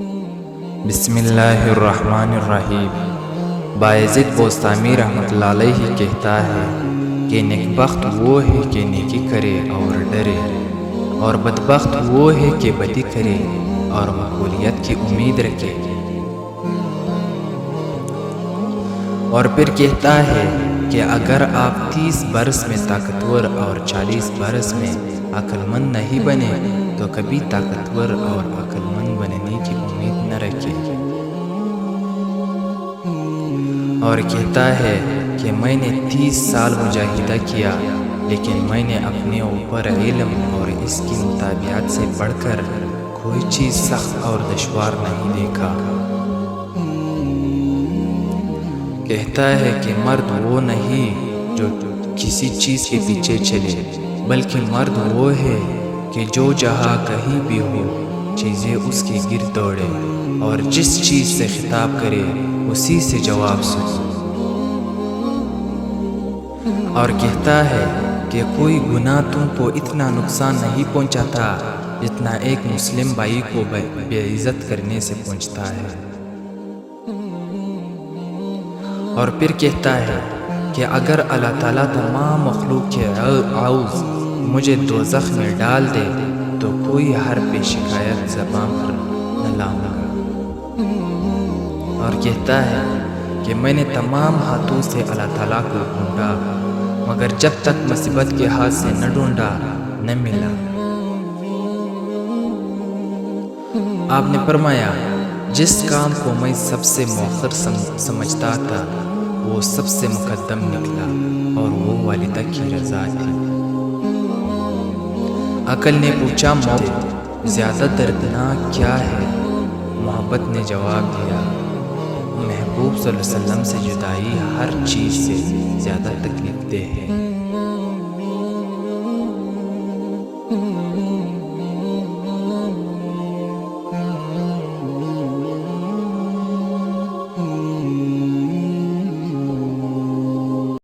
بسم اللہ الرحمن الرحیم۔ بایزید بوستامی رحمۃ اللہ علیہ کہتا ہے کہ نیکبخت وہ ہے کہ نیکی کرے اور ڈرے، اور بدبخت وہ ہے کہ بدی کرے اور مقبولیت کی امید رکھے۔ اور پھر کہتا ہے کہ اگر آپ 30 برس میں طاقتور اور 40 برس میں عقل مند نہیں بنے تو کبھی طاقتور اور عقل مند بننے کی امید نہ رکھے۔ اور کہتا ہے کہ میں نے 30 سال مجاہدہ کیا، لیکن میں نے اپنے اوپر علم اور اس کی مطابعت سے بڑھ کر کوئی چیز سخت اور دشوار نہیں دیکھا۔ کہتا ہے کہ مرد وہ نہیں جو کسی چیز کے پیچھے چلے، بلکہ مرد وہ ہے کہ جو جہاں کہیں بھی ہو چیزیں اس کے گرد دوڑے، اور جس چیز سے خطاب کرے اسی سے جواب سنے۔ اور کہتا ہے کہ کوئی گناہ تم کو اتنا نقصان نہیں پہنچاتا جتنا ایک مسلم بھائی کو بے عزت کرنے سے پہنچتا ہے۔ اور پھر کہتا ہے کہ اگر اللہ تعالیٰ تمام مخلوق کے عوض مجھے دوزخ میں ڈال دے تو کوئی حرف شکایت زبان پر نہ لاؤں گا۔ اور کہتا ہے کہ میں نے تمام ہاتھوں سے اللہ تعالیٰ کو ڈھونڈا، مگر جب تک مصیبت کے ہاتھ سے نہ ڈھونڈا نہ ملا۔ آپ نے فرمایا جس کام کو میں سب سے مؤخر سمجھتا تھا وہ سب سے مقدم نکلا، اور وہ والدہ کی رضا تھی۔ عقل نے پوچھا موت زیادہ دردناک کیا ہے؟ محبت نے جواب دیا محبوب صلی اللہ علیہ وسلم سے جدائی ہر چیز سے زیادہ تکلیف دہ ہے۔